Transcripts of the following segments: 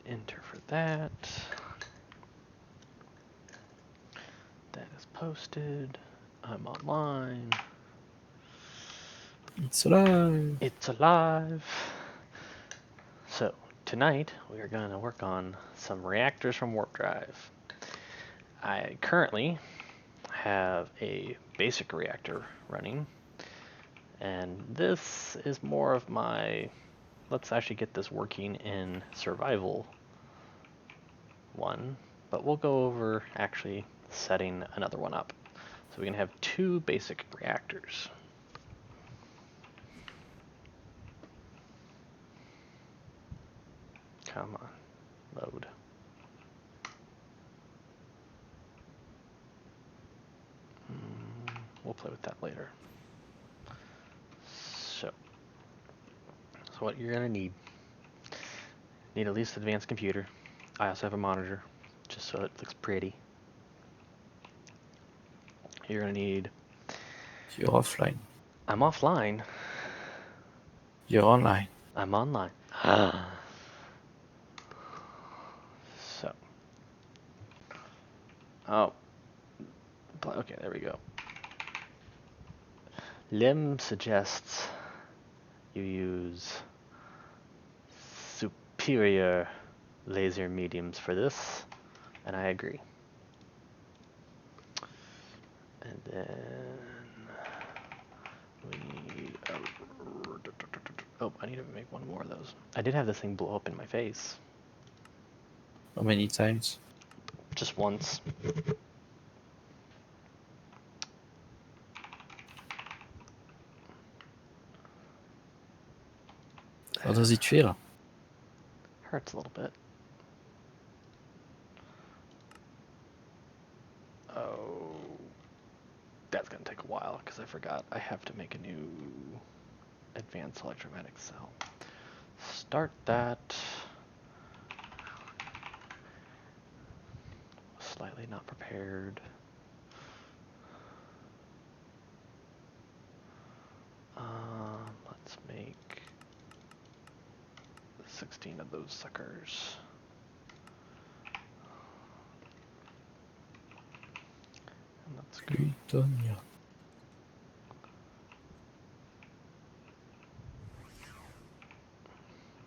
enter for that. That is posted. I'm online. It's alive. It's alive. So tonight we are going to work on some reactors from Warpdrive. I currently have a basic reactor running, and this is more of my let's actually get this working in survival one, but we'll go over actually setting another one up. So we can have two basic reactors. Come on, load. We'll play with that later. So what you're gonna need at least an advanced computer. I also have a monitor, just so it looks pretty. You're gonna need. You're offline. I'm offline. You're online. I'm online. So. Oh. Okay, there we go. Lim suggests you use superior laser mediums for this, and I agree. And then we need. Oh, I need to make one more of those. I did have this thing blow up in my face. How many times? Just once. How does it feel? Hurts a little bit. Oh, that's gonna take a while because I forgot I have to make a new advanced electromagnetic cell. Start that. Slightly not prepared. Let's make 16 of those suckers. And let's go. Plutonia.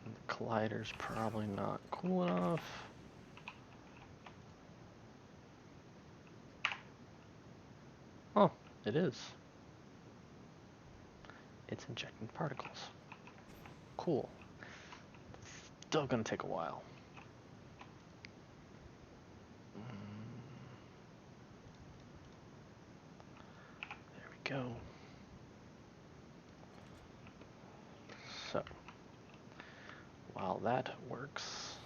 The collider's probably not cool enough. Oh, it is. It's injecting particles. Cool. Still gonna take a while. There we go. So, while that works,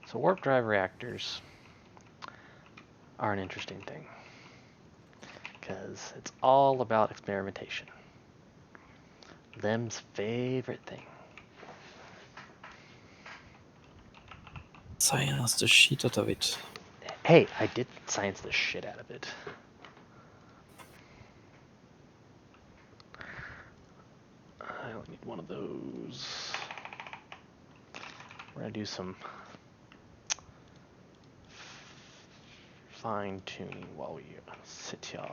so warp drive reactors are an interesting thing because it's all about experimentation. Them's favorite thing. Science the shit out of it. Hey, I did science the shit out of it. I only need one of those. We're gonna do some fine tuning while we sit here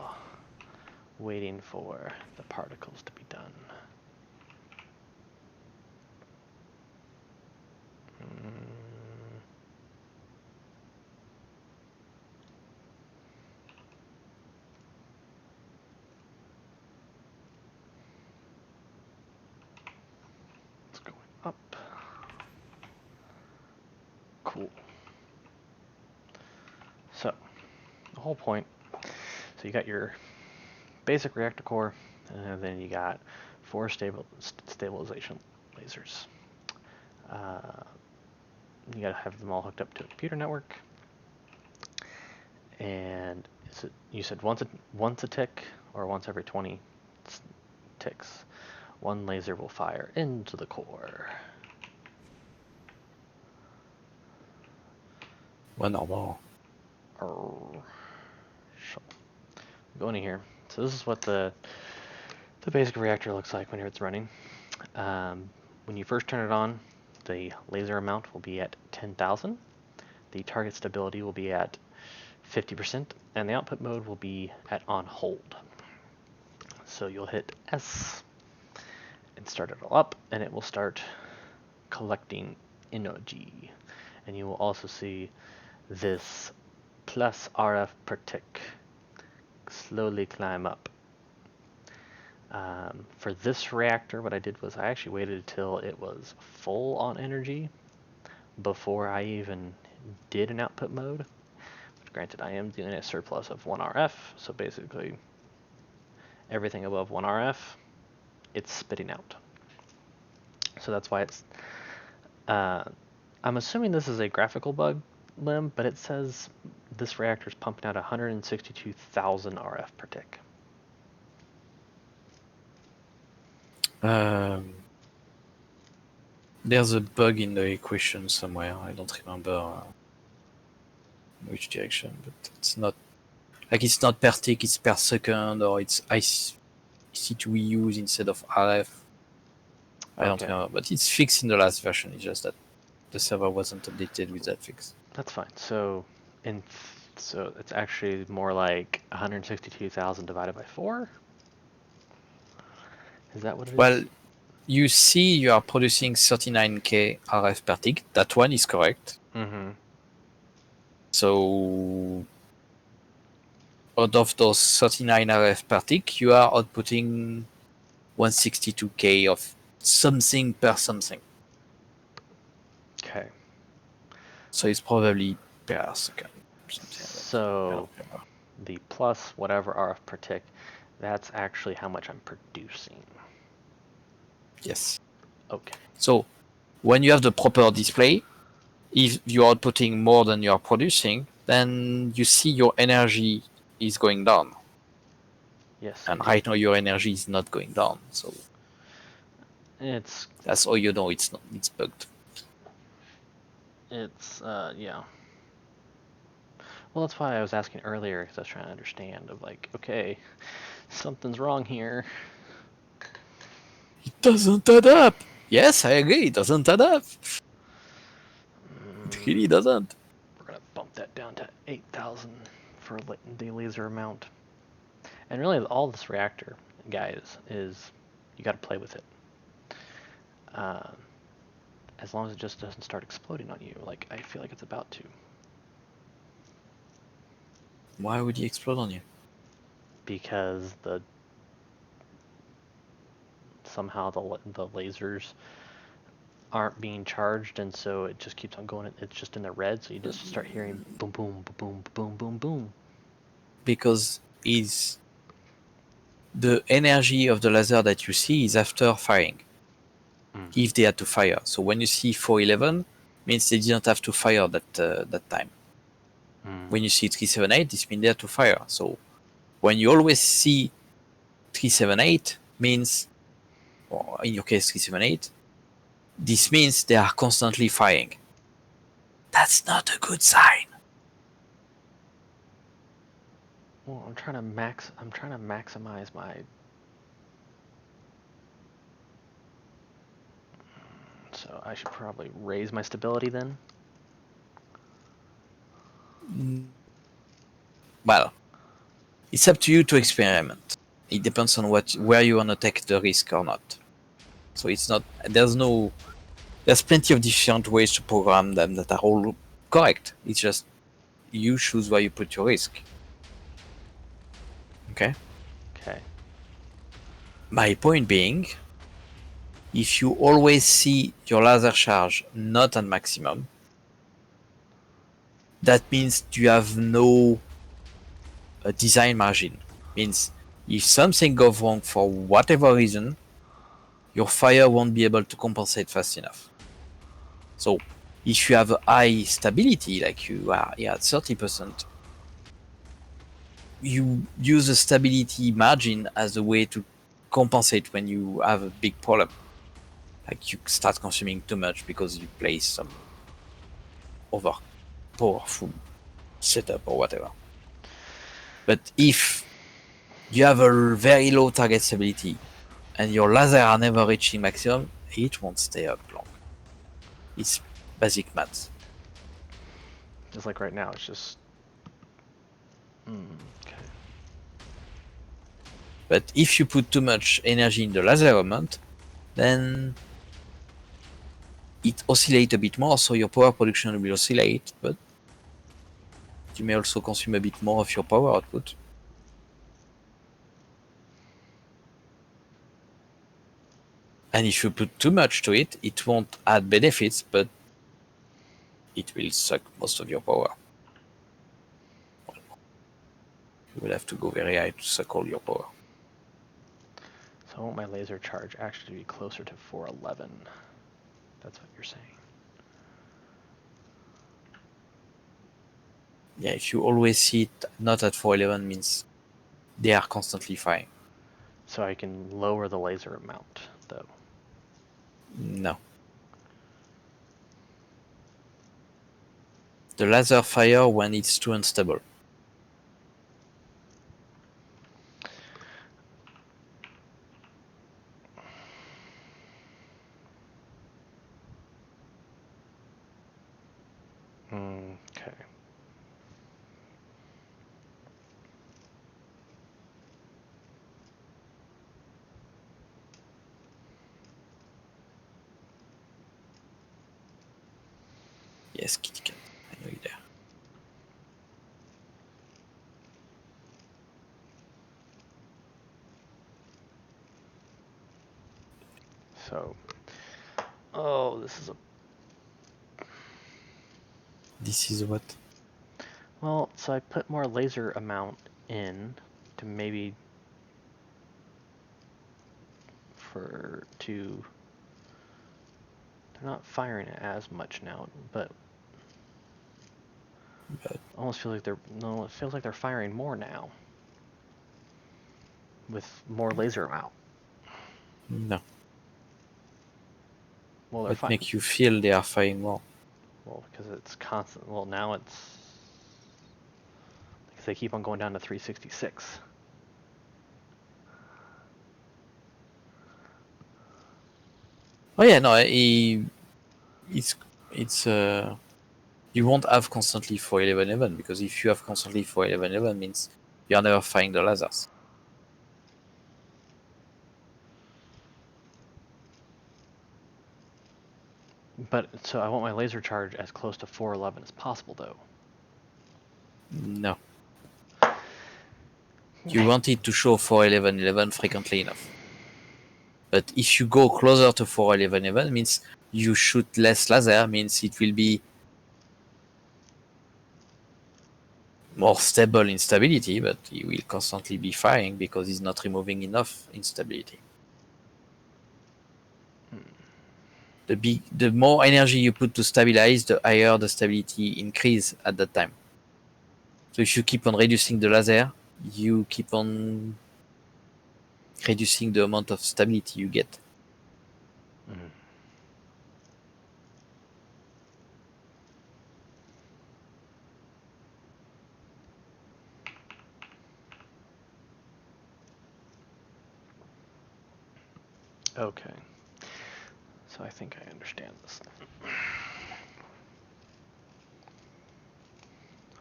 waiting for the particles to be done. It's going up. Cool. So, the whole point, so you got your basic reactor core, and then you got 4 stabilization lasers. You gotta have them all hooked up to a computer network. And you said once a tick or once every 20 ticks, one laser will fire into the core. Well, normal. Go into here. So this is what the basic reactor looks like when it's running. When you first turn it on, the laser amount will be at 10,000. The target stability will be at 50%, and the output mode will be at on hold. So you'll hit S and start it all up, and it will start collecting energy. And you will also see this plus RF per tick slowly climb up. For this reactor, what I did was I actually waited until it was full on energy before I even did an output mode. Granted, I am doing a surplus of 1 RF, so basically everything above 1 RF, it's spitting out. So that's why it's... I'm assuming this is a graphical bug, Lim, but it says this reactor is pumping out 162,000 RF per tick. There's a bug in the equation somewhere. I don't remember which direction, but it's not like it's not per tick, it's per second, or it's IC2EUs instead of RF. I don't remember, but it's fixed in the last version. It's just that the server wasn't updated with that fix. That's fine. So it's actually more like 162,000 divided by 4. Is that what it is? Well, you see you are producing 39k RF per tick. That one is correct. Mm-hmm. So out of those 39 RF per tick, you are outputting 162k of something per something. Okay. So it's probably per second. So the plus whatever RF per tick, that's actually how much I'm producing. Yes. Okay. So when you have the proper display, if you are outputting more than you are producing, then you see your energy is going down. Yes. And right now your energy is not going down. So that's how you know it's bugged. Yeah. Well, that's why I was asking earlier, because I was trying to understand of like, okay, something's wrong here. It doesn't add up. Yes, I agree. It doesn't add up. It really doesn't. We're going to bump that down to 8,000 for the laser amount. And really, all this reactor, guys, is you got to play with it. As long as it just doesn't start exploding on you, like I feel like it's about to. Why would he explode on you? Because somehow the lasers aren't being charged, and so it just keeps on going. It's just in the red, so you just start hearing boom, boom, boom, boom, boom, boom. Because the energy of the laser that you see is after firing. If they had to fire. So when you see 411, means they didn't have to fire that time. When you see 378, this means they had to fire. So when you always see 378, means, or in your case 378, this means they are constantly firing. That's not a good sign. Well, I'm trying to maximize my. So I should probably raise my stability then. Well, it's up to you to experiment. It depends on where you want to take the risk or not. So it's not. There's plenty of different ways to program them that are all correct. It's just you choose where you put your risk. Okay? Okay. My point being, if you always see your laser charge not at maximum, that means you have no design margin. Means if something goes wrong for whatever reason, your fire won't be able to compensate fast enough. So if you have a high stability, like you are at 30%, you use the stability margin as a way to compensate when you have a big problem. Like you start consuming too much because you place some over powerful setup or whatever. But if you have a very low target stability and your laser are never reaching maximum, it won't stay up long. It's basic maths. Just like right now, it's just... okay. But if you put too much energy in the laser amount, then it oscillates a bit more, so your power production will oscillate, but you may also consume a bit more of your power output. And if you put too much to it, it won't add benefits, but it will suck most of your power. You will have to go very high to suck all your power. So I want my laser charge actually to be closer to 411. That's what you're saying. Yeah, if you always see it not at 411 means they are constantly firing. So I can lower the laser amount, though. No. The laser fire when it's too unstable. Okay. Yes, kitty cat. I know you there. So... oh, this is a... This is what? well, so I put more laser amount in to maybe... they're not firing as much now, but almost feels like it feels like they're firing more now with more laser amount. No. Well, they're What fine. make you feel they are firing more? Well, because it's constant. Well, now it's because they keep on going down to 366. Oh yeah, no, it's you won't have constantly 411 because if you have constantly 411 means you are never firing the lasers. But so I want my laser charge as close to 411 as possible, though. No. You want it to show 411 frequently enough. But if you go closer to 411 means you shoot less laser, means it will be more stable in stability, but he will constantly be firing because he's not removing enough instability. The more energy you put to stabilize, the higher the stability increase at that time. So if you keep on reducing the laser, you keep on reducing the amount of stability you get. Okay. So I think I understand this.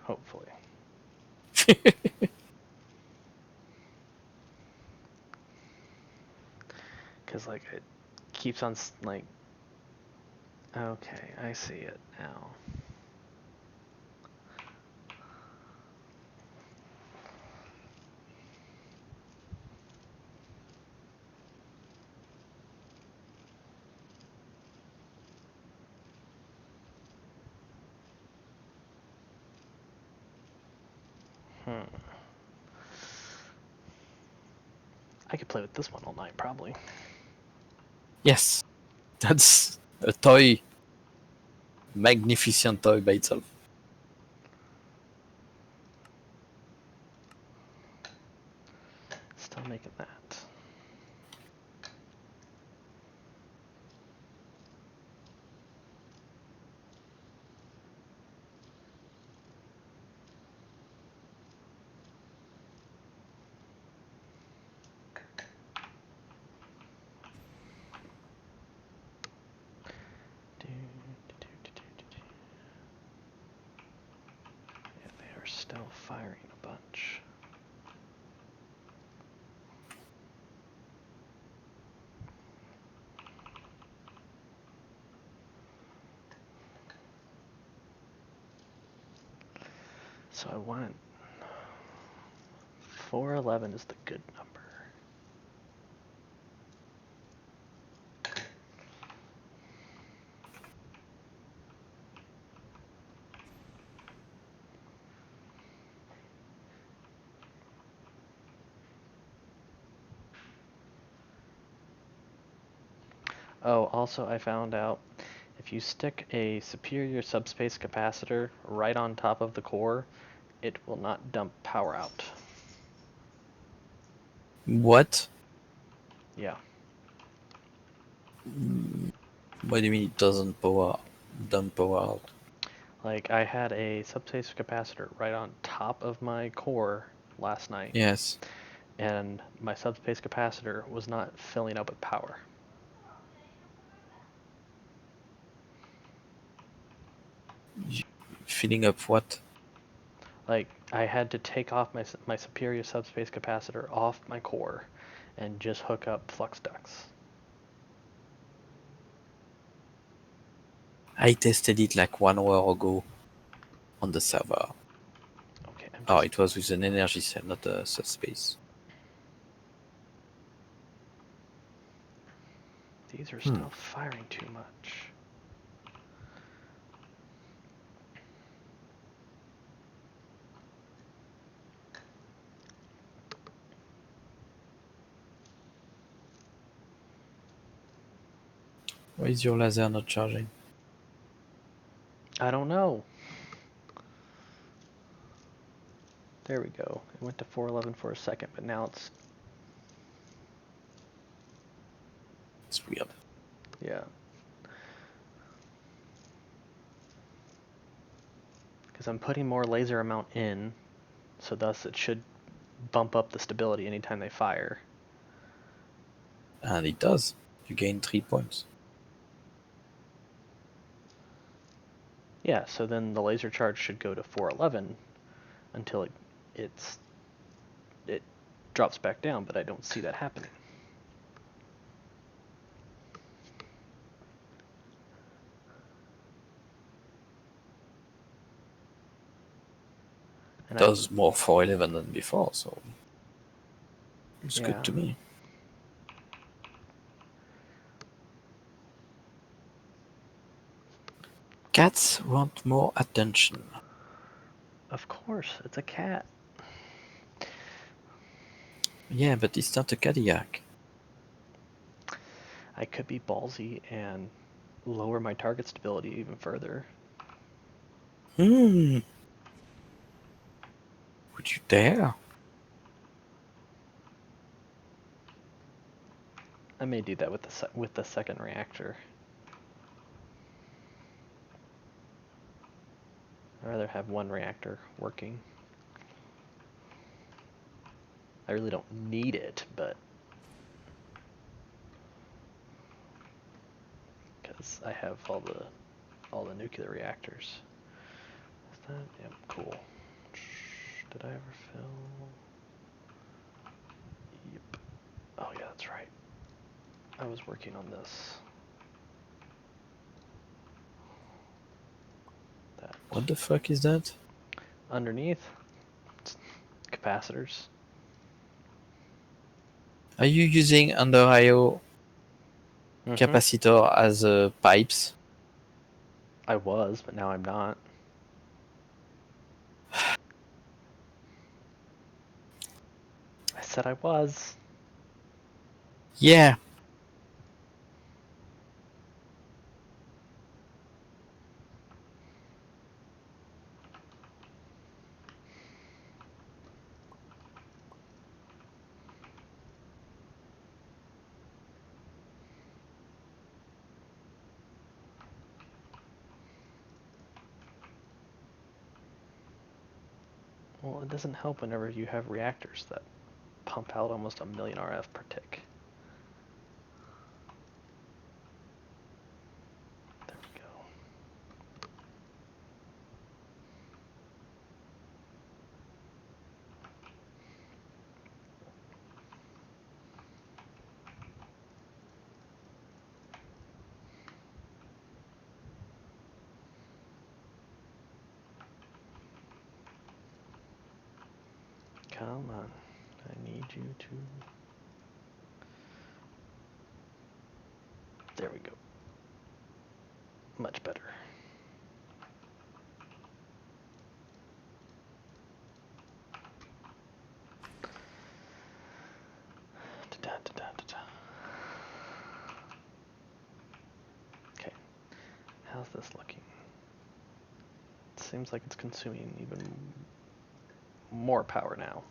Hopefully. Because, like, it keeps on, like... okay, I see it now. I could play with this one all night, probably. Yes, that's a toy, magnificent toy by itself. Still making that. still firing a bunch. So I want 411 is the good number. Oh, also I found out if you stick a superior subspace capacitor right on top of the core, it will not dump power out. What? Yeah. What do you mean it doesn't dump power out? Like, I had a subspace capacitor right on top of my core last night. Yes. And my subspace capacitor was not filling up with power. Filling up what? Like, I had to take off my superior subspace capacitor off my core and just hook up flux ducts. I tested it like 1 hour ago on the server. Okay, Oh, it was with an energy cell, not a subspace. These are still firing too much. Why is your laser not charging? I don't know. There we go. It went to 411 for a second, but now it's... It's weird. Yeah. Because I'm putting more laser amount in, so thus it should bump up the stability anytime they fire. And it does. You gain 3 points. Yeah, so then the laser charge should go to 411 until it drops back down, but I don't see that happening. It does more 411 than before, so it's good to me. Cats want more attention. Of course, it's a cat. Yeah, but it's not a Cadillac. I could be ballsy and lower my target stability even further. Would you dare? I may do that with the second reactor. I'd rather have one reactor working. I really don't need it, but because I have all the nuclear reactors. Is that? Yep, cool. Did I ever fill? Yep. Oh yeah, that's right. I was working on this. That. What the fuck is that? Underneath, capacitors. Are you using under IO capacitor as pipes? I was, but now I'm not. I said I was. Yeah. Well, it doesn't help whenever you have reactors that pump out almost 1,000,000 RF per tick. There we go. Come on. I need you to... There we go. Much better. Okay. How's this looking? It seems like it's consuming even more power now.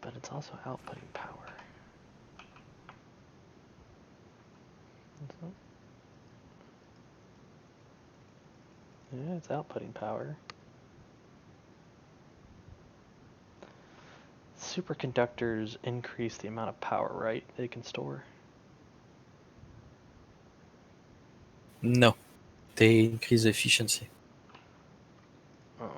But it's also outputting power. Yeah, it's outputting power. Superconductors increase the amount of power, right? They can store. No, they increase efficiency. Oh.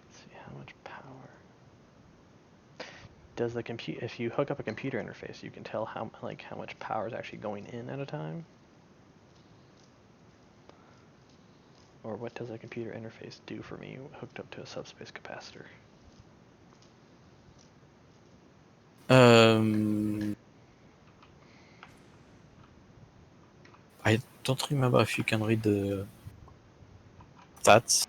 Let's see how much power. Does the compute? If you hook up a computer interface, you can tell how much power is actually going in at a time. Or what does a computer interface do for me hooked up to a subspace capacitor? I don't remember if you can read the stats,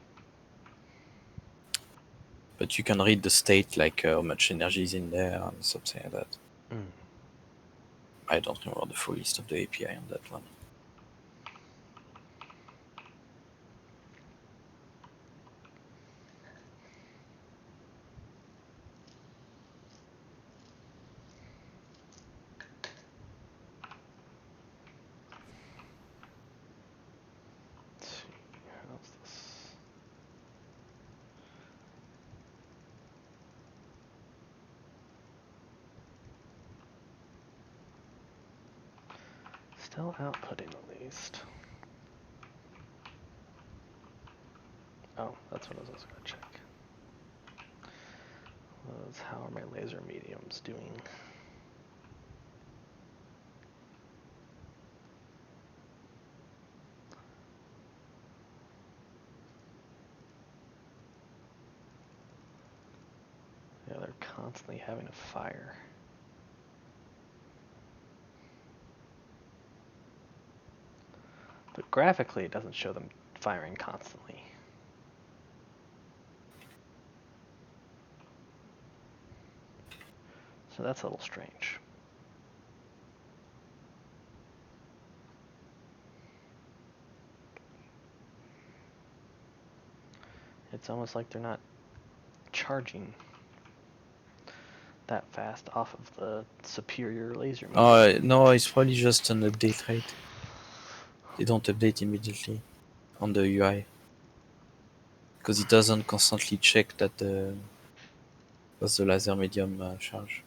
but you can read the state, like how much energy is in there and something like that. I don't remember the full list of the API on that one. Let's see, how's this? Still outputting at least. Oh, that's what I was also going to check. How are my laser mediums doing? Yeah, they're constantly having a fire. But graphically, it doesn't show them firing constantly. So that's a little strange. It's almost like they're not charging that fast off of the superior laser medium. No, it's probably just an update rate. They don't update immediately on the UI because it doesn't constantly check that does the laser medium charge.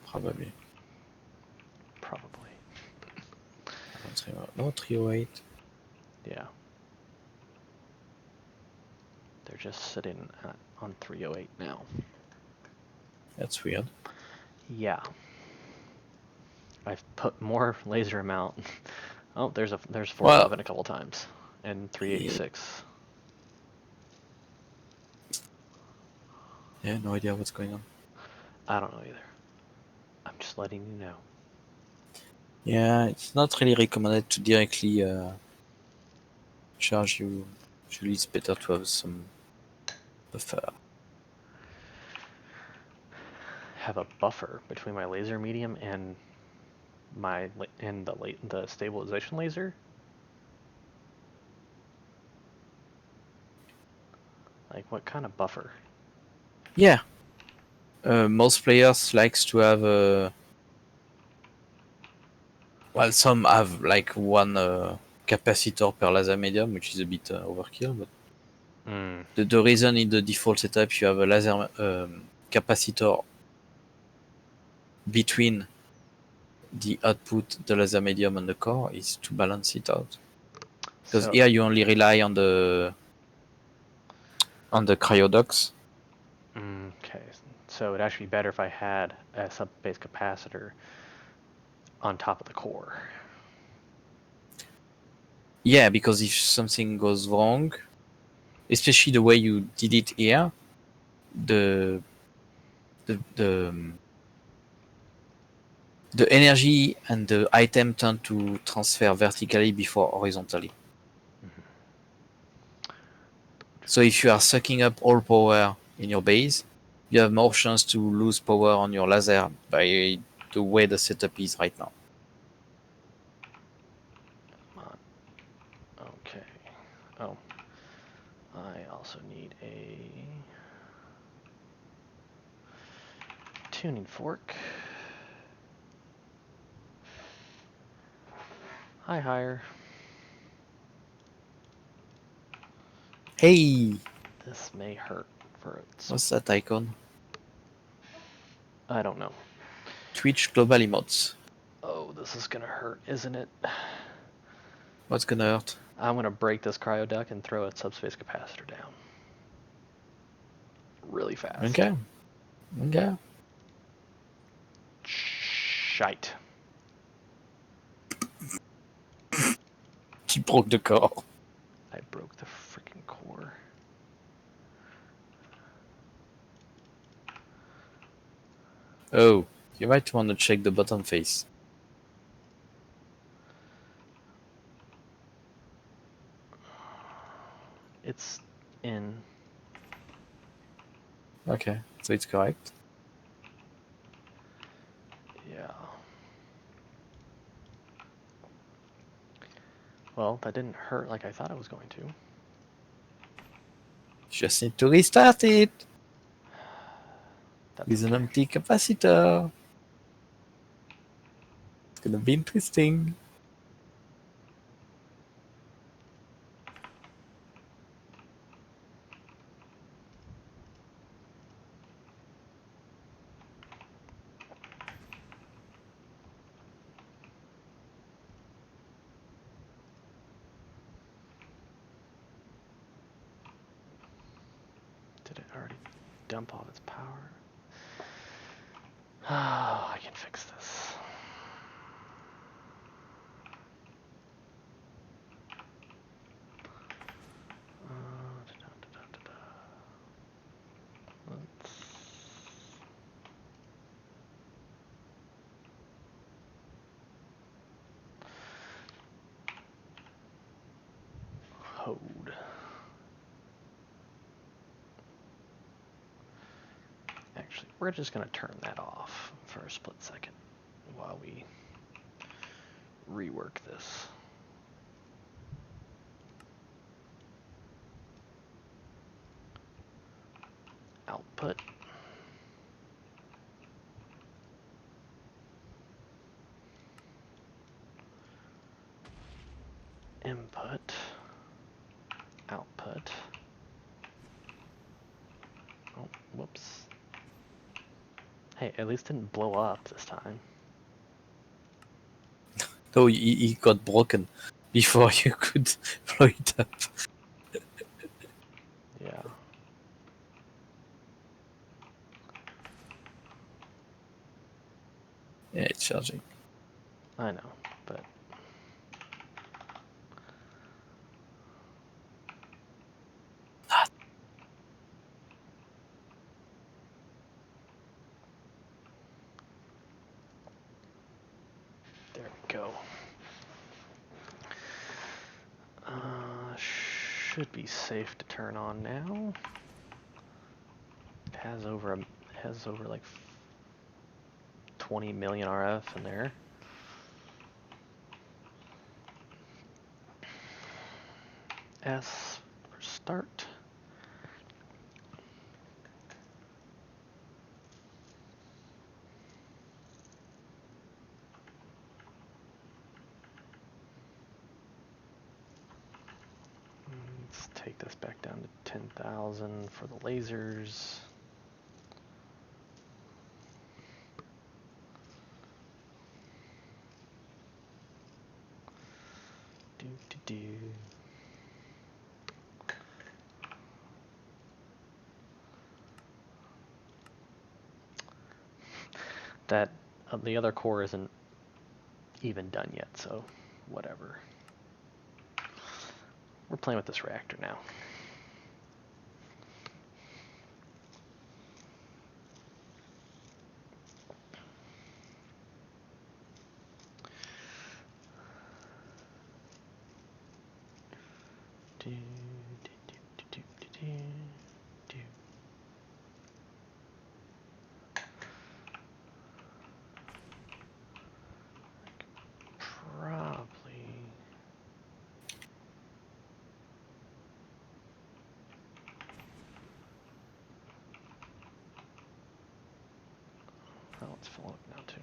Probably. I don't remember. No, 308. Yeah. They're just sitting on 308 now. That's weird. Yeah. I've put more laser amount. Oh, there's 411 a couple times, and 386. Yeah, no idea what's going on. I don't know either. I'm just letting you know. Yeah, it's not really recommended to directly charge you. Usually it's better to have some buffer. Have a buffer between my laser medium and the stabilization laser. Like what kind of buffer? Yeah. Most players likes to have Well, some have like one capacitor per laser medium, which is a bit overkill, but the reason in the default setup you have a laser capacitor between the output, the laser medium, and the core is to balance it out. Because here you only rely on the cryodocs. Okay, so it'd actually be better if I had a sub-base capacitor on top of the core. Yeah, because if something goes wrong, especially the way you did it here, the energy and the item tend to transfer vertically before horizontally. So if you are sucking up all power in your base, you have more chance to lose power on your laser by the way the setup is right now. Okay. Oh. I also need a tuning fork. Hi, higher. Hey! This may hurt for its... What's that icon? I don't know. Twitch global emotes. Oh, this is gonna hurt, isn't it? What's gonna hurt? I'm gonna break this cryoduct and throw a subspace capacitor down. Really fast. Okay. Okay. Shite. You broke the core. I broke the freaking core. Oh, you might want to check the bottom face. It's in. Okay, so it's correct. Yeah. Well, that didn't hurt like I thought it was going to. Just need to restart it. That's with an okay. empty capacitor. It's gonna be interesting. Did it already dump all its power? Oh, I can fix this. Let's... Hold. Actually, we're just going to turn that off for a split second while we rework this. Output. Input. Output. Oh, whoops. Hey, at least didn't blow up this time. No, he got broken before you could blow it up. Yeah. Yeah, it's charging. I know, but... There we go. Should be safe to turn on now. It has over like 20 million RF in there. S for start. Let's take this back down to 10,000 for the lasers. Do. That the other core isn't even done yet, so whatever. We're playing with this reactor now. Probably. Oh, it's filling up now too.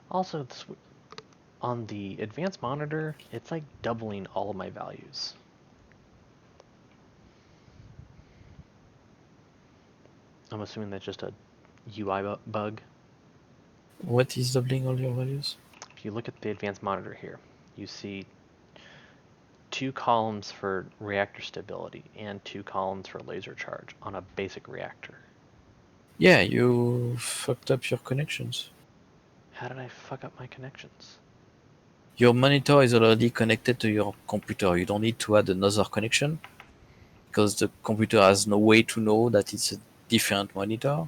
Also, on the advanced monitor, it's like doubling all of my values. I'm assuming that's just a UI bug. What is doubling all your values? If you look at the advanced monitor here, you see 2 columns for reactor stability and 2 columns for laser charge on a basic reactor. Yeah, you fucked up your connections. How did I fuck up my connections? Your monitor is already connected to your computer. You don't need to add another connection because the computer has no way to know that it's a different monitor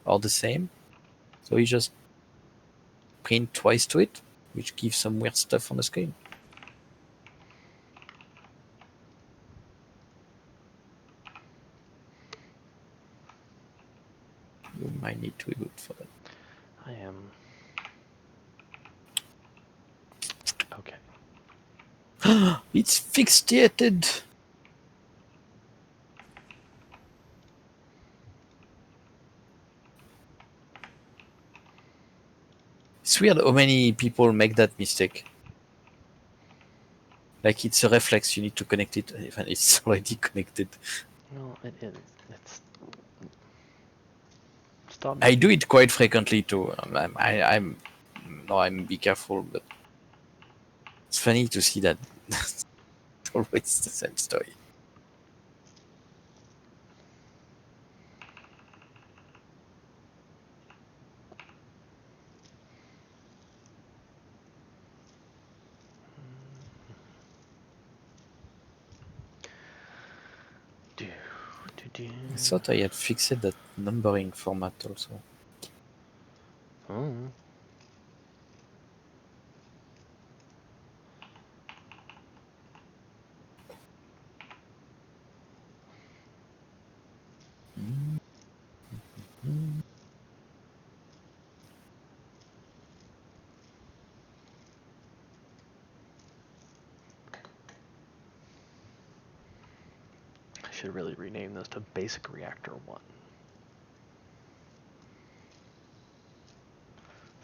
or the same. So you just print twice to it, which gives some weird stuff on the screen. You might need to reboot for that. I am... Okay. It's fixated! It's weird how many people make that mistake. Like it's a reflex, you need to connect it even it's already connected. No, it is. It's... Stop. I do it quite frequently too. I'm be careful, but it's funny to see that it's always the same story. I thought I had fixed that numbering format also. Oh. I should really rename this to Basic Reactor 1.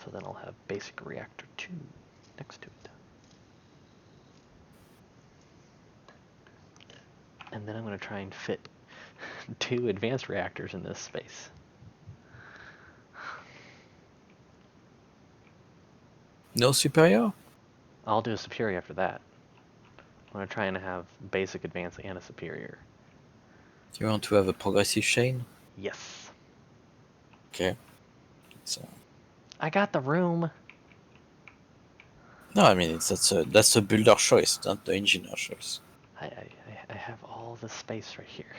So then I'll have Basic Reactor 2 next to it. And then I'm going to try and fit 2 advanced reactors in this space. No superior? I'll do a superior after that. I'm going to try and have basic, advanced, and a superior. Do you want to have a progressive chain? Yes. Okay. So. I got the room. No, I mean that's a builder choice, not the engineer choice. I have all the space right here.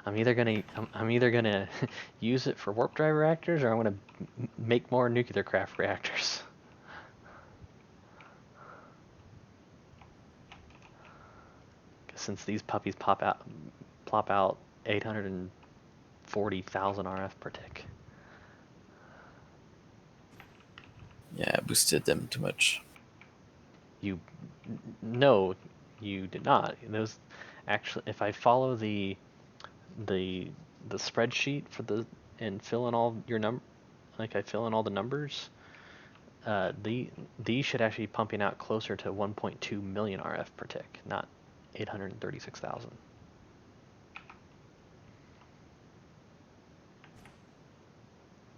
I'm either gonna use it for warp drive reactors, or I'm gonna make more nuclear craft reactors. Since these puppies plop out 840,000 RF per tick. Yeah, I boosted them too much. No, you did not. Those actually, if I follow the spreadsheet for and fill in all your like I fill in all the numbers, These should actually be pumping out closer to 1.2 million RF per tick, not 836,000.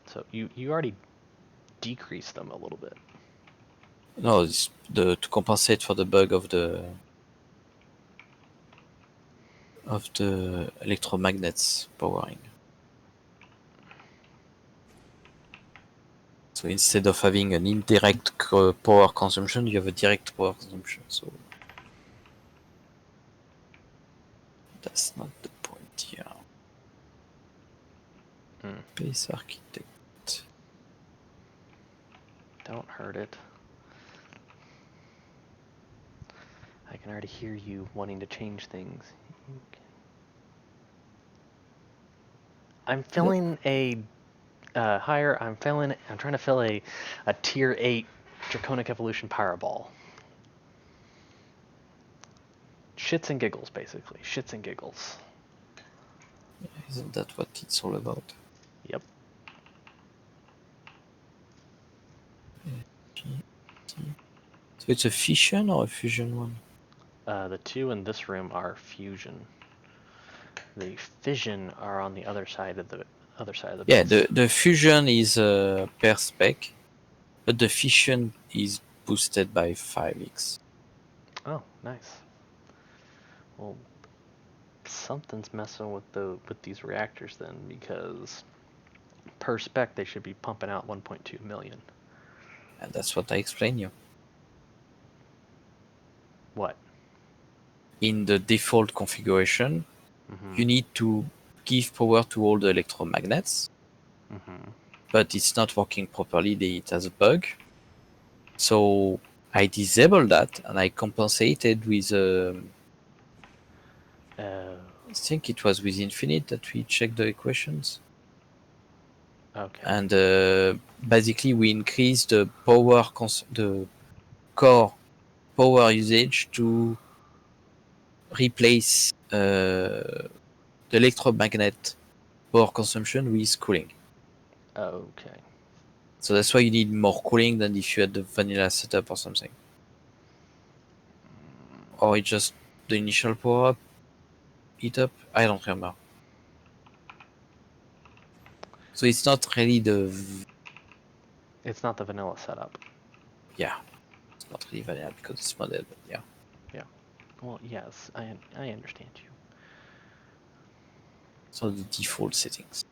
So you already decreased them a little bit. No, it's to compensate for the bug of the electromagnets powering. So instead of having an indirect power consumption, you have a direct power consumption. So that's not the point here. Space architect. Don't hurt it. I can already hear you wanting to change things. I'm filling a higher. I'm trying to fill a tier 8 Draconic Evolution Power Ball. Shits and giggles, basically. Shits and giggles. Isn't that what it's all about? Yep. So it's a fission or a fusion one? The two in this room are fusion. The fission are on the other side of the Yeah, base. the fusion is per spec, but the fission is boosted by 5x. Oh, nice. Well, something's messing with these reactors then, because per spec they should be pumping out 1.2 million. And that's what I explained you. What? In the default configuration, you need to give power to all the electromagnets, but it's not working properly. It has a bug. So I disabled that and I compensated with I think it was with Infinite that we checked the equations. Okay. And basically we increased the power the core power usage to replace the electromagnet power consumption with cooling. Okay. So that's why you need more cooling than if you had the vanilla setup or something. Or it's just the initial power up, heat up. I don't remember. So it's not really It's not the vanilla setup. Yeah, it's not really vanilla because it's modded, but yeah. Yeah. Well, yes, I understand you. So the default settings.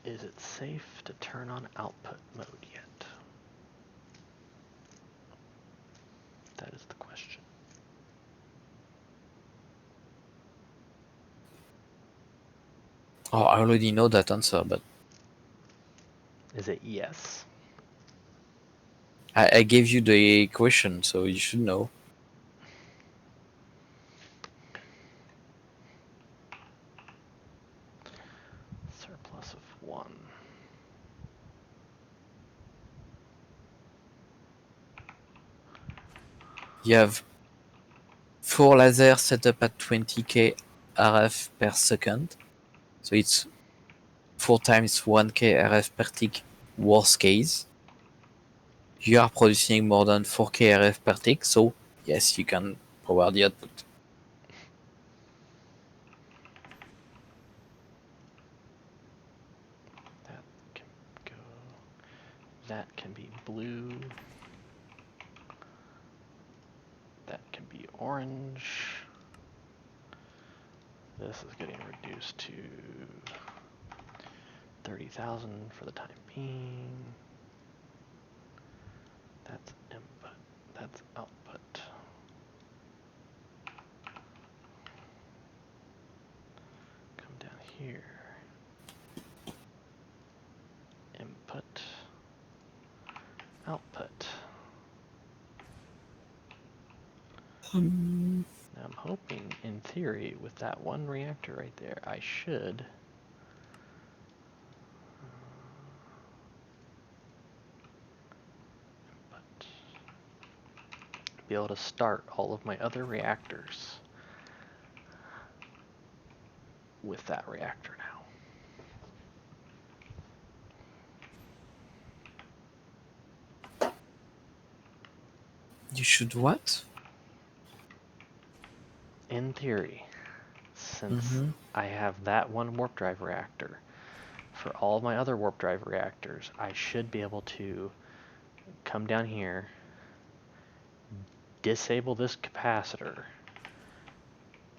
Is it safe to turn on output mode yet? That is the question. Oh, I already know that answer, but Is it yes? I gave you the equation, so you should know. Surplus of 1. You have 4 lasers set up at 20k RF per second. So it's 4 times 1k RF per tick, worst case. You are producing more than 4k RF per tick, so yes, you can power the output. That can go. That can be blue. That can be orange. This is getting reduced to 30,000 for the time being. That's input. That's output. Come down here. Input. Output. Now I'm hoping, in theory, with that one reactor right there, I should be able to start all of my other reactors with that reactor now. You should what? In theory, since I have that one warp drive reactor, for all of my other warp drive reactors, I should be able to come down here, disable this capacitor,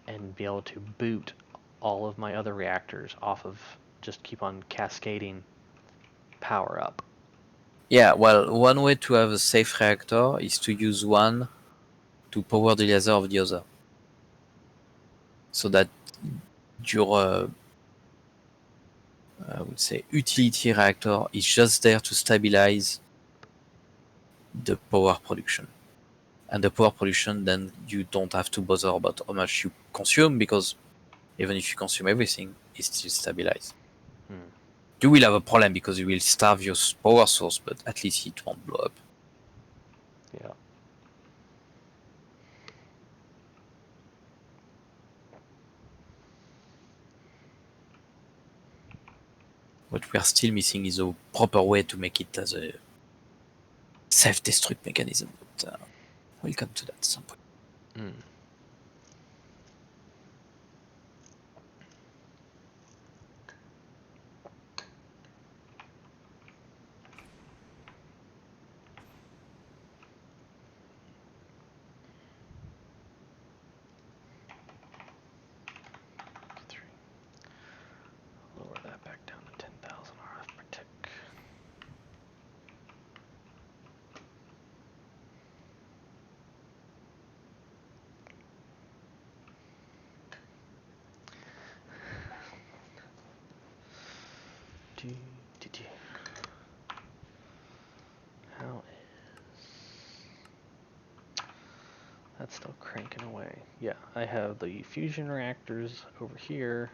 and be able to boot all of my other reactors off of, just keep on cascading power up. Yeah, well, one way to have a safe reactor is to use one to power the laser of the other. So that your, I would say, utility reactor is just there to stabilize the power production. And the power production, then you don't have to bother about how much you consume, because even if you consume everything, it's still stabilized. You will have a problem because you will starve your power source, but at least it won't blow up. Yeah. What we are still missing is a proper way to make it as a self-destruct mechanism. But we'll come to that at some point. Lower that back down to 10,000 RF per tick. How is... That's still cranking away. Yeah, I have the fusion reactors over here,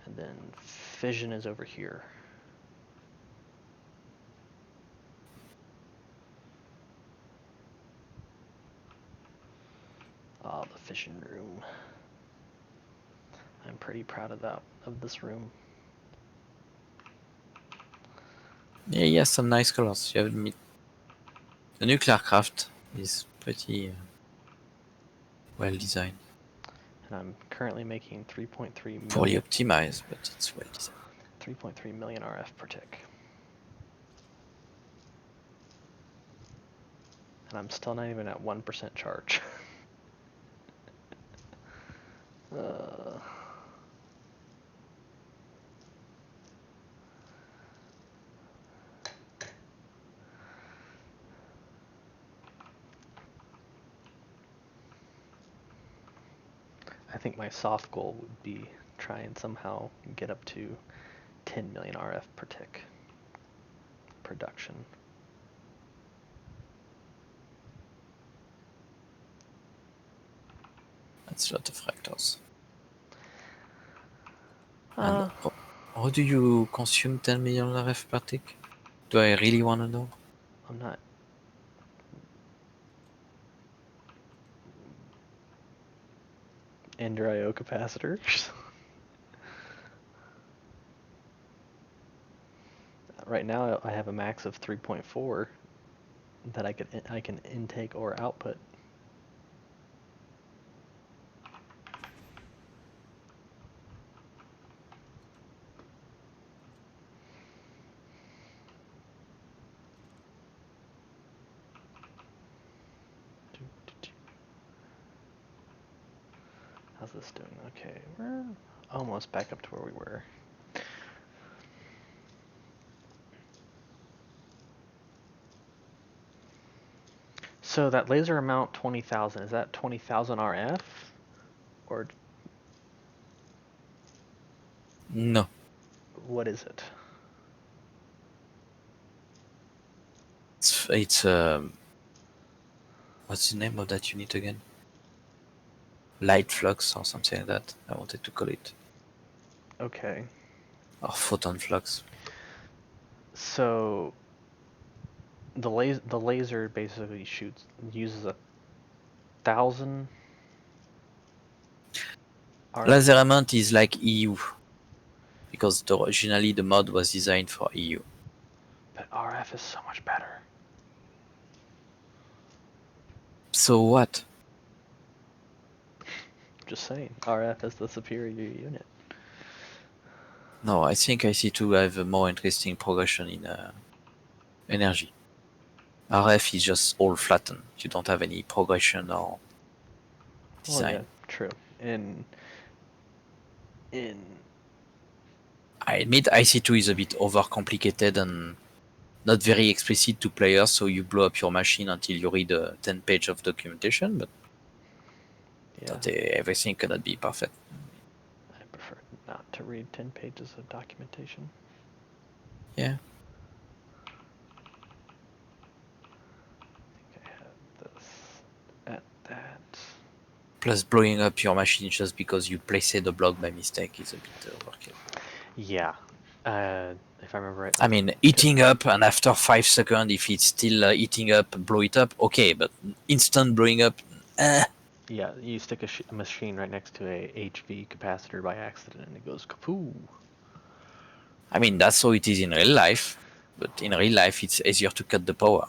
and then fission is over here. Ah, the fission room. I'm pretty proud of this room. Yeah, he has some nice colors. You have the nuclear craft is pretty well designed. And I'm currently making 3.3 million. Poorly optimized, but it's well designed. 3.3 million RF per tick. And I'm still not even at 1% charge. I think my soft goal would be try and somehow get up to 10 million RF per tick production. That's a lot of reactors. And how do you consume 10 million RF per tick? Do I really want to know? I'm not. Ender IO capacitors. Right now I have a max of 3.4 that I can intake or output. How's this doing? Okay, we're almost back up to where we were. So that laser amount 20,000, is that 20,000 RF? Or No. what is it? It's what's the name of that unit again? light flux or something like that. I wanted to call it. Okay. Or photon flux. So the laser basically uses 1,000 Laser amount is like EU, because originally the mod was designed for EU. But RF is so much better. So what? Just saying, RF is the superior unit. No, I think IC2 have a more interesting progression in energy. RF is just all flattened. You don't have any progression or design. Well, yeah, true. I admit IC2 is a bit overcomplicated and not very explicit to players, so you blow up your machine until you read 10 pages of documentation, but everything cannot be perfect. I prefer not to read 10 pages of documentation. Yeah. I think I have this at that. Plus, blowing up your machine just because you placed the block by mistake is a bit overkill. Yeah. If I remember right. I mean, eating up, and after 5 seconds, if it's still eating up, blow it up, okay, but instant blowing up, Yeah, you stick a machine right next to a HV capacitor by accident and it goes kapoo. I mean, that's how it is in real life, but in real life, it's easier to cut the power.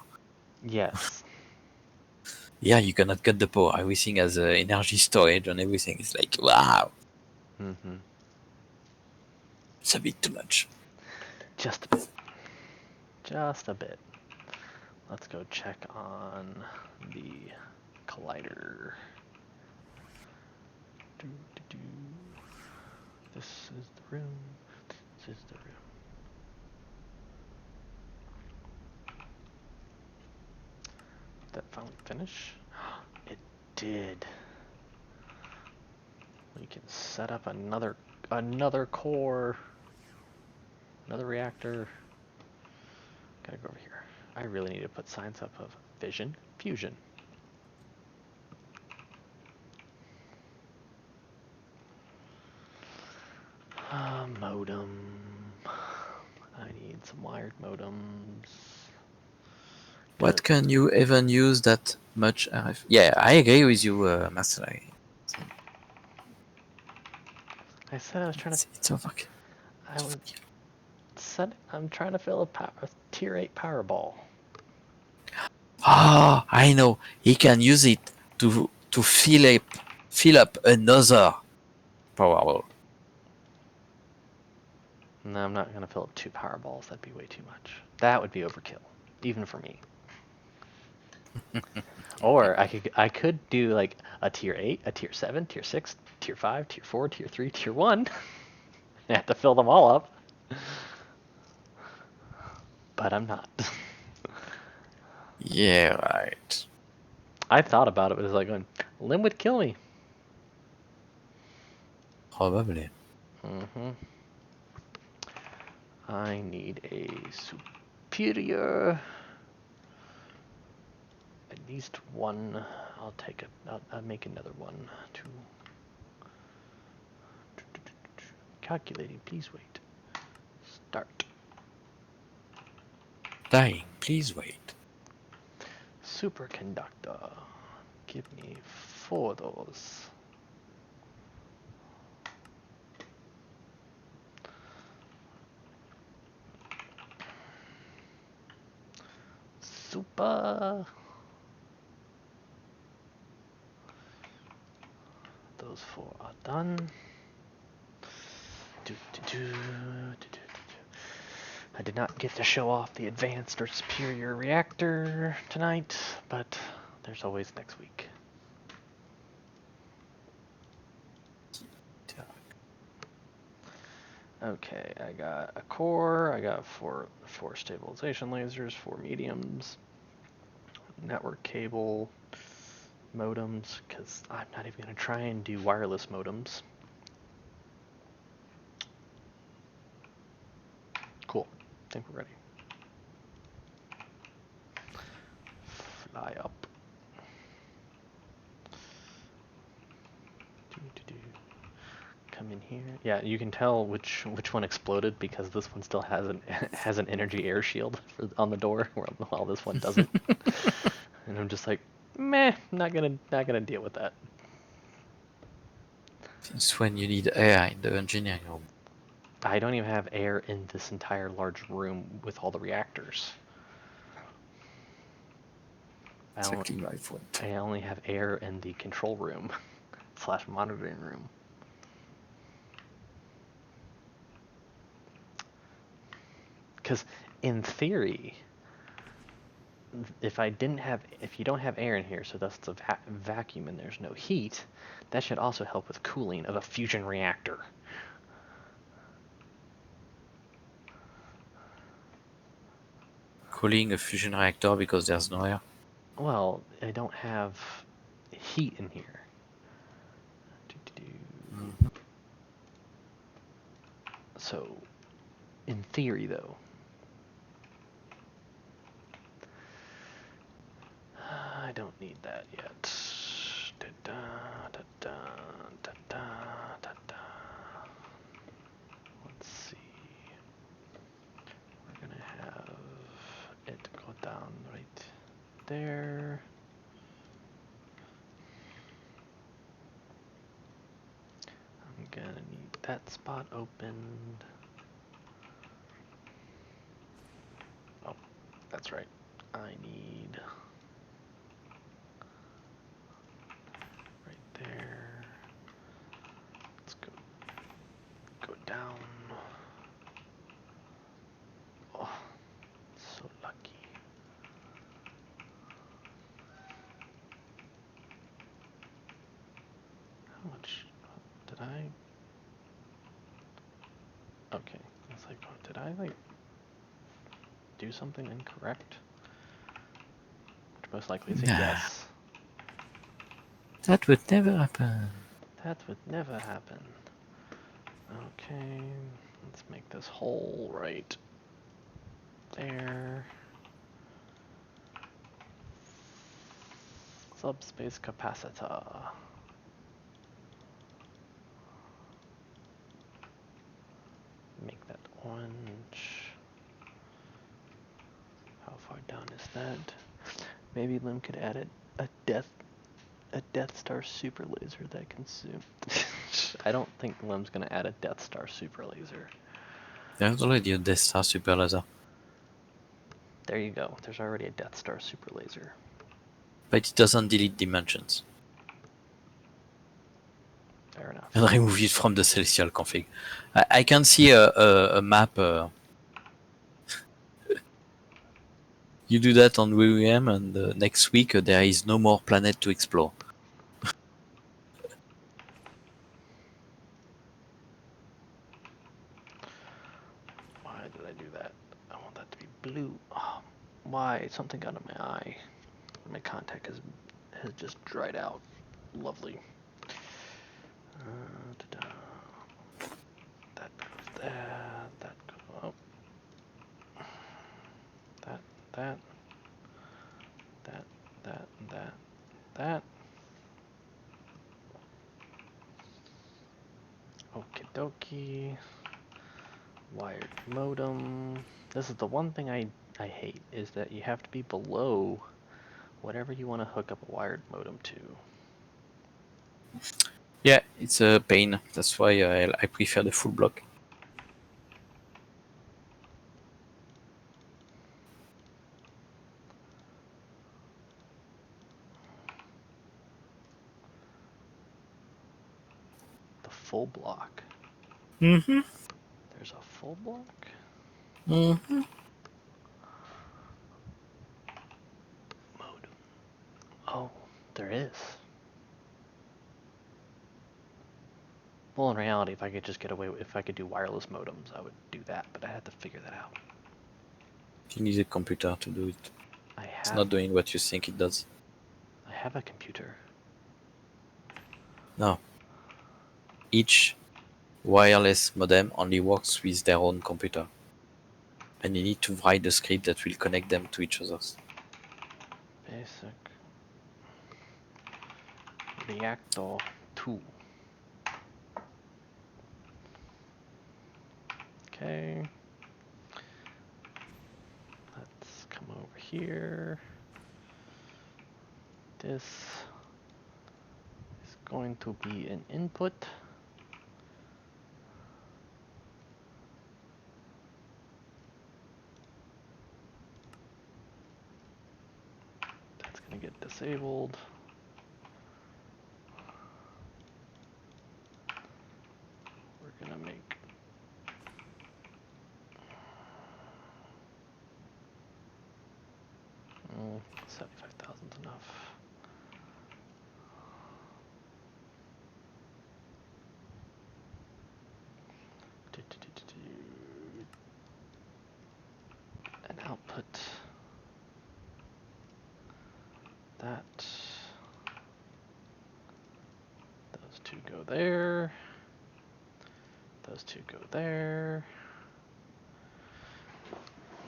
Yes. Yeah, you cannot cut the power. Everything has energy storage and everything. It's like, wow. Mm-hmm. It's a bit too much. Just a bit. Just a bit. Let's go check on the collider. This is the room. This is the room. Did that finally finish? It did. We can set up another core, another reactor. Gotta go over here. I really need to put signs up of fission, fusion. Modem. I need some wired modems. What can you even use that much RF? Yeah, I agree with you, Master. I said I was trying to. It's overkill. I'm trying to fill a tier 8 Powerball. Ah, I know. He can use it to fill up another Powerball. No, I'm not gonna fill up 2 Powerballs. That'd be way too much. That would be overkill, even for me. Or I could do like a tier 8, a tier 7, tier 6, tier 5, tier 4, tier 3, tier 1. I have to fill them all up. But I'm not. Yeah, right. I thought about it, but it was like going, Lim would kill me. Probably. Mm-hmm. I need a superior. At least one. I'll take it. I'll make another one. Two. Calculating. Please wait. Start. Dying, please wait. Superconductor. Give me 4 of those. Super. Those 4 are done. I did not get to show off the advanced or superior reactor tonight, but there's always next week. Okay, I got a core, I got four stabilization lasers, 4 mediums, network cable, modems, because I'm not even going to try and do wireless modems. Cool, I think we're ready. Fly up. in here. Yeah, you can tell which one exploded because this one still has an energy air shield on the door, while this one doesn't. And I'm just like, meh, not gonna deal with that. Since when you need air in the engineering room? I don't even have air in this entire large room with all the reactors. Exactly my point. I only have air in the control room / monitoring room. Because in theory, if you don't have air in here, so that's a vacuum and there's no heat, that should also help with cooling of a fusion reactor. Cooling a fusion reactor because there's no air? Well, I don't have heat in here. So, in theory, though, I don't need that yet. Let's see. We're gonna have it go down right there. I'm gonna need that spot opened. Oh, that's right. I need right there. Let's go down. Oh, so lucky. How much did I? Okay, it's like, oh, did I like do something incorrect? Which most likely is a yes. That would never happen. That would never happen. Okay, let's make this hole right there. Subspace capacitor. Make that orange. How far down is that? Maybe Lim could add a Death Star super laser that consumes. I don't think Lim's gonna add a Death Star super laser. There's already a Death Star super laser. There you go. There's already a Death Star super laser. But it doesn't delete dimensions. Fair enough. And remove it from the celestial config. I can see a map. You do that on WWM, and next week there is no more planet to explore. Why did I do that? I want that to be blue. Oh, why? Something got in my eye. My contact has just dried out. Lovely. That goes there. That goes up. That. Okie dokie. Wired modem. This is the one thing I hate, is that you have to be below whatever you want to hook up a wired modem to. Yeah, it's a pain. That's why I prefer the full block. The full block. Mm-hmm. There's a full block? Mm-hmm. Modem. Oh, there is. Well, in reality, if I could just get away with, if I could do wireless modems, I would do that, but I had to figure that out. You need a computer to do it. It's not doing what you think it does. I have a computer. No. Each wireless modem only works with their own computer. And you need to write the script that will connect them to each other. Basic. Reactor 2. Okay. Let's come over here. This is going to be an input. That's going to get disabled. We're going to make oh, 75,000 is enough. An output. That. Those two go there. Those two go there.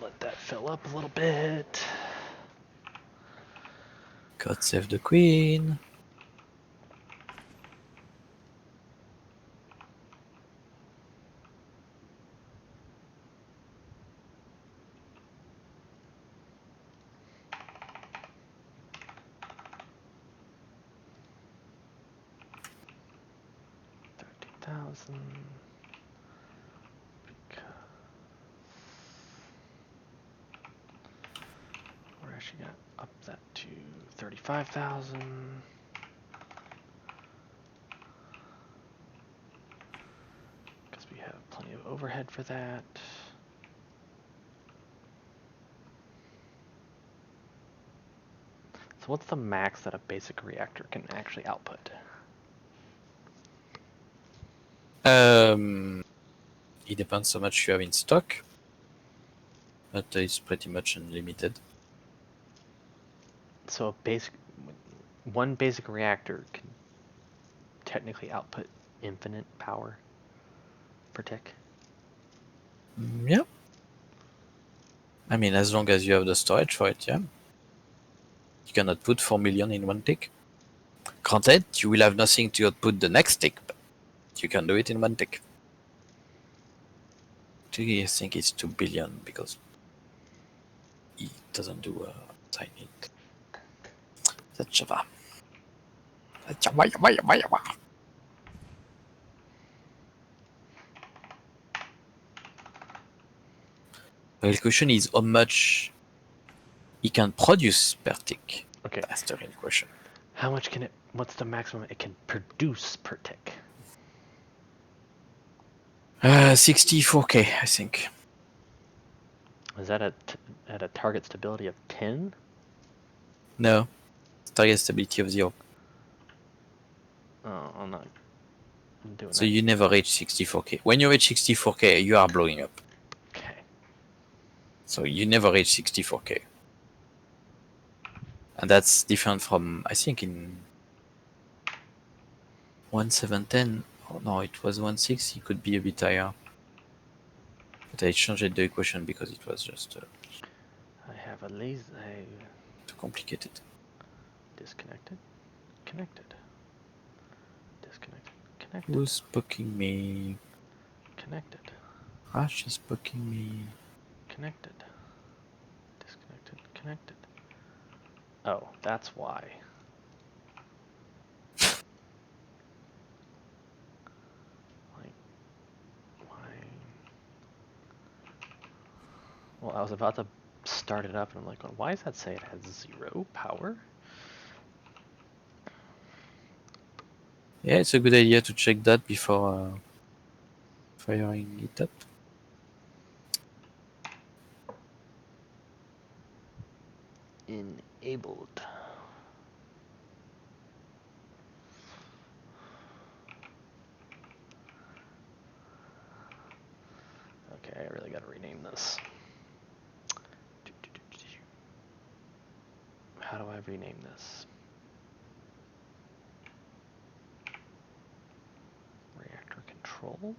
Let that fill up a little bit. God save the queen. $30,000. Because we're actually gonna up that to 35,000. Because we have plenty of overhead for that. So what's the max that a basic reactor can actually output? It depends how much you have in stock, but it's pretty much unlimited. So a basic, one basic reactor can technically output infinite power per tick? Yeah. I mean, as long as you have the storage for it, yeah. You cannot put 4 million in one tick. Granted, you will have nothing to output the next tick, but you can do it in one tick. I think it's 2 billion because it doesn't do a tiny. That's Java. The question is how much it can produce per tick. Okay. That's the real question. How much can it, what's the maximum it can produce per tick? 64k, I think. Is that at a target stability of 10? No. Target stability of 0. Oh, I'm not doing So that. you never reach 64k. When you reach 64k, you are blowing up. Okay. So you never reach 64k. And that's different from, I think, in 1710. Oh no, it was 16. It could be a bit higher. But I changed the equation because it was just I have a laser. too complicated. Disconnected. Connected. Disconnected. Connected. Who's poking me? Connected. Rash is poking me. Connected. Disconnected. Connected. Oh, that's why. Like, why? Well, I was about to start it up, and I'm like, well, why does that say it has 0 power? Yeah, it's a good idea to check that before firing it up. Enabled. Okay, I really gotta rename this. How do I rename this? Reactor controls.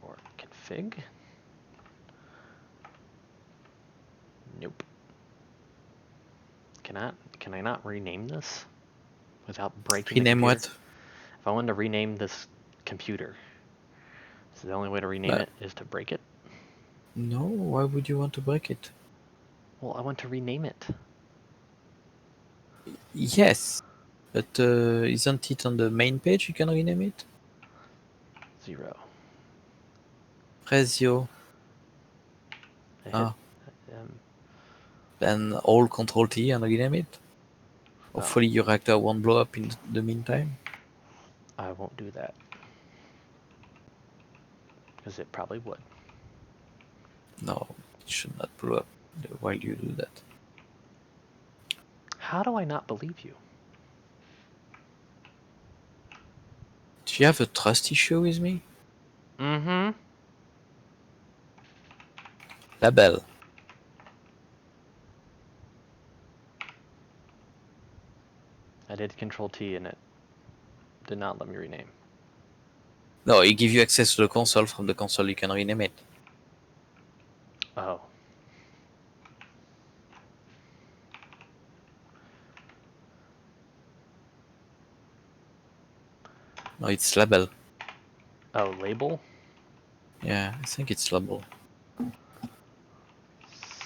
Or config. Nope. Can I not rename this? without breaking Rename the computer? what? If I wanted to rename this computer, so the only way to rename it is to break it? No, why would you want to break it? Well, I want to rename it. Yes, but isn't it on the main page you can rename it? 0. Prezio. Then all Control T and rename it. Hopefully your reactor won't blow up in the meantime. I won't do that. Because it probably would. No, it should not blow up while you do that. How do I not believe you? Do you have a trust issue with me? Mm-hmm. Label. I did Control T and it did not let me rename. No, it gives you access to the console. From the console you can rename it. Oh. No, it's label. Oh, label? Yeah, I think it's label.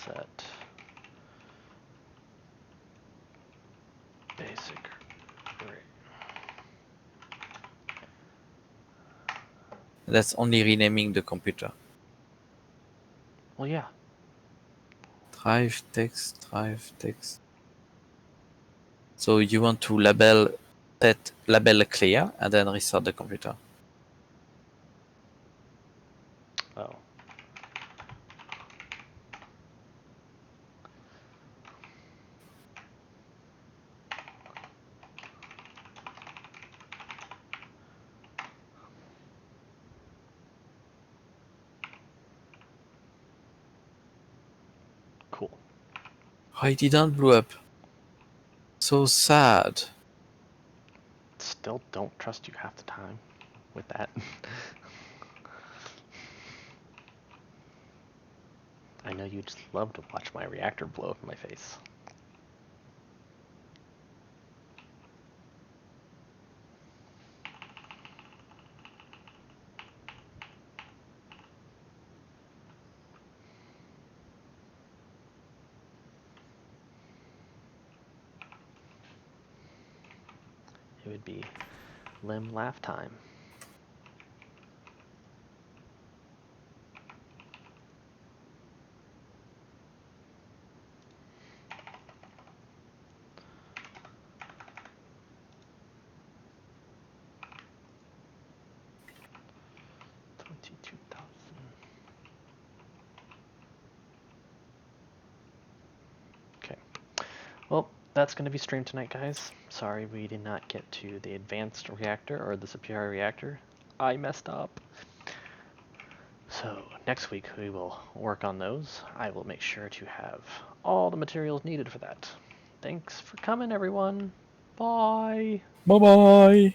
Set. Basic. That's only renaming the computer. Well, yeah. Drive text, drive text. So you want to label that label clear and then restart the computer. Oh. Cool. Oh, it didn't blow up. So sad. Still don't trust you half the time with that. I know you just love to watch my reactor blow up in my face. It would be limb laugh time. Okay. Well, that's going to be streamed tonight, guys. Sorry we did not get to the advanced reactor or the superior reactor. I messed up. So next week we will work on those. I will make sure to have all the materials needed for that. Thanks for coming, everyone. Bye. Bye-bye.